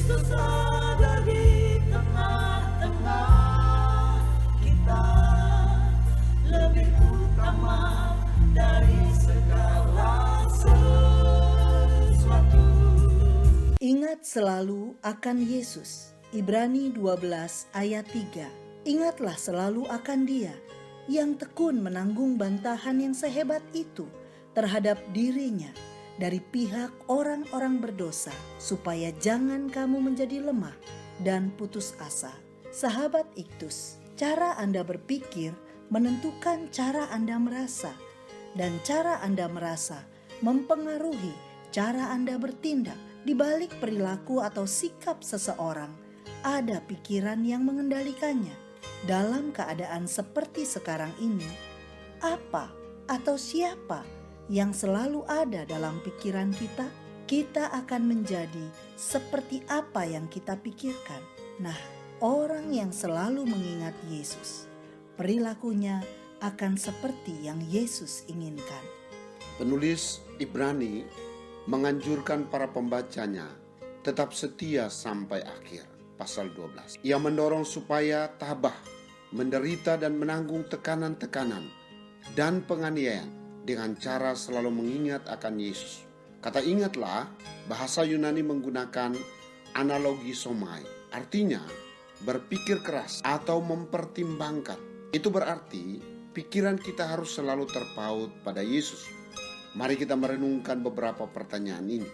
Kristus ada di tengah-tengah kita, lebih utama dari segala sesuatu. Ingat selalu akan Yesus. Ibrani 12 ayat 3. Ingatlah selalu akan Dia yang tekun menanggung bantahan yang sehebat itu terhadap dirinya dari pihak orang-orang berdosa, supaya jangan kamu menjadi lemah dan putus asa. Sahabat Iktus, cara Anda berpikir menentukan cara Anda merasa, dan cara Anda merasa mempengaruhi cara Anda bertindak. Di balik perilaku atau sikap seseorang, ada pikiran yang mengendalikannya. Dalam keadaan seperti sekarang ini, apa atau siapa yang selalu ada dalam pikiran kita? Kita akan menjadi seperti apa yang kita pikirkan. Nah, orang yang selalu mengingat Yesus, perilakunya akan seperti yang Yesus inginkan. Penulis Ibrani menganjurkan para pembacanya tetap setia sampai akhir. Pasal 12. Ia mendorong supaya tabah, menderita dan menanggung tekanan-tekanan dan penganiayaan dengan cara selalu mengingat akan Yesus. Kata ingatlah, bahasa Yunani menggunakan analogi somai. Artinya, berpikir keras atau mempertimbangkan. Itu berarti pikiran kita harus selalu terpaut pada Yesus. Mari kita merenungkan beberapa pertanyaan ini.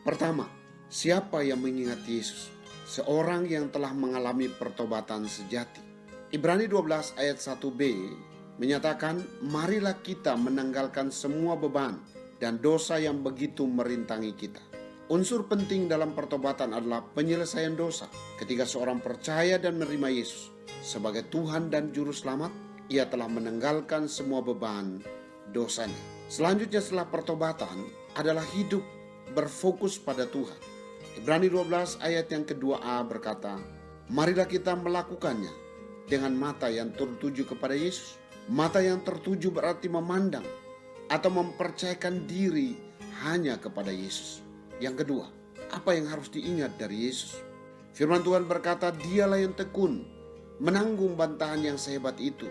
Pertama, siapa yang mengingat Yesus? Seorang yang telah mengalami pertobatan sejati. Ibrani 12 ayat 1b menyatakan, marilah kita menanggalkan semua beban dan dosa yang begitu merintangi kita. Unsur penting dalam pertobatan adalah penyelesaian dosa. Ketika seorang percaya dan menerima Yesus sebagai Tuhan dan Juru Selamat, ia telah menanggalkan semua beban dosanya. Selanjutnya setelah pertobatan adalah hidup berfokus pada Tuhan. Ibrani 12 ayat yang kedua a berkata, marilah kita melakukannya dengan mata yang tertuju kepada Yesus. Mata yang tertuju berarti memandang atau mempercayakan diri hanya kepada Yesus. Yang kedua, apa yang harus diingat dari Yesus? Firman Tuhan berkata, dialah yang tekun menanggung bantahan yang sehebat itu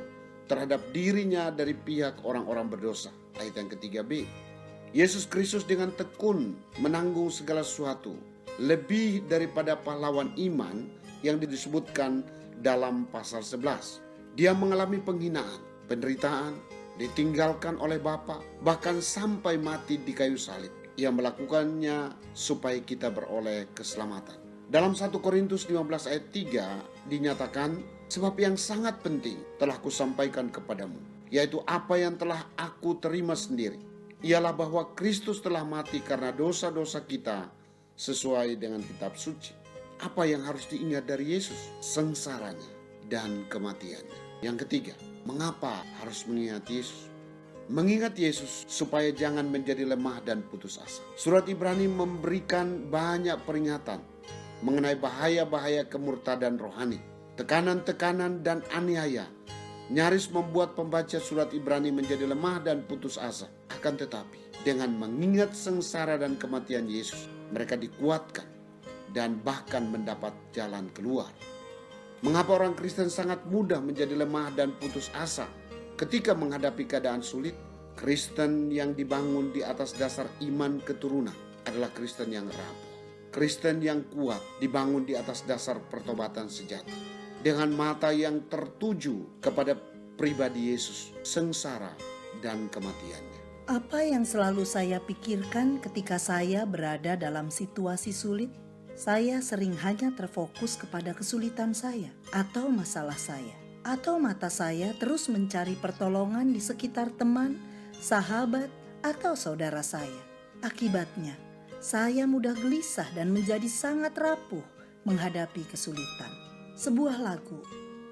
terhadap dirinya dari pihak orang-orang berdosa. Ayat yang ketiga b, Yesus Kristus dengan tekun menanggung segala sesuatu, lebih daripada pahlawan iman yang disebutkan dalam pasal 11. Dia mengalami penghinaan, penderitaan, ditinggalkan oleh Bapa, bahkan sampai mati di kayu salib. Ia melakukannya supaya kita beroleh keselamatan. Dalam 1 Korintus 15 ayat 3 dinyatakan, sebab yang sangat penting telah kusampaikan kepadamu, yaitu apa yang telah aku terima sendiri, ialah bahwa Kristus telah mati karena dosa-dosa kita sesuai dengan kitab suci. Apa yang harus diingat dari Yesus? Sengsaranya dan kematiannya. Yang ketiga, mengapa harus mengingat Yesus? Mengingat Yesus supaya jangan menjadi lemah dan putus asa. Surat Ibrani memberikan banyak peringatan mengenai bahaya-bahaya kemurtadan rohani, tekanan-tekanan dan aniaya nyaris membuat pembaca surat Ibrani menjadi lemah dan putus asa. Akan tetapi, dengan mengingat sengsara dan kematian Yesus, mereka dikuatkan dan bahkan mendapat jalan keluar. Mengapa orang Kristen sangat mudah menjadi lemah dan putus asa ketika menghadapi keadaan sulit? Kristen yang dibangun di atas dasar iman keturunan adalah Kristen yang rapuh. Kristen yang kuat dibangun di atas dasar pertobatan sejati, dengan mata yang tertuju kepada pribadi Yesus, sengsara dan kematiannya. Apa yang selalu saya pikirkan ketika saya berada dalam situasi sulit? Saya sering hanya terfokus kepada kesulitan saya atau masalah saya, atau mata saya terus mencari pertolongan di sekitar teman, sahabat, atau saudara saya. Akibatnya, saya mudah gelisah dan menjadi sangat rapuh menghadapi kesulitan. Sebuah lagu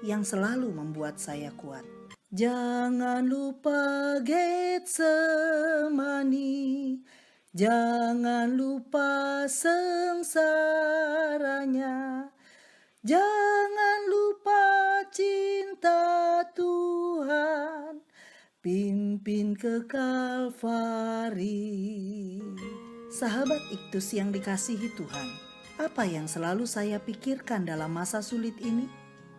yang selalu membuat saya kuat. Jangan lupa Getsemani, jangan lupa sengsaranya, jangan lupa cinta Tuhan, pimpin ke Kalvari. Sahabat Iktus yang dikasihi Tuhan, Apa yang selalu saya pikirkan dalam masa sulit ini?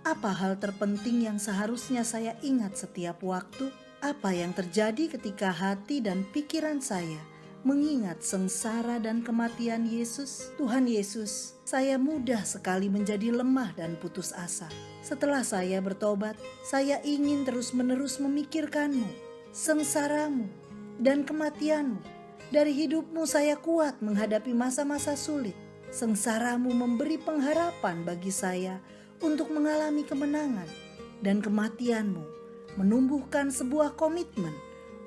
Apa hal terpenting yang seharusnya saya ingat setiap waktu? Apa yang terjadi ketika hati dan pikiran saya mengingat sengsara dan kematian Yesus? Tuhan Yesus, saya mudah sekali menjadi lemah dan putus asa. Setelah saya bertobat, saya ingin terus-menerus memikirkan-Mu, sengsara-Mu, dan kematian-Mu. Dari hidup-Mu saya kuat menghadapi masa-masa sulit. Sengsara-Mu memberi pengharapan bagi saya untuk mengalami kemenangan, dan kematian-Mu menumbuhkan sebuah komitmen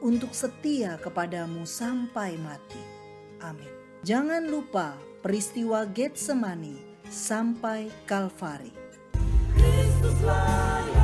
untuk setia kepadamu sampai mati. Amin. Jangan lupa peristiwa Getsemani sampai Kalvari. Kristuslah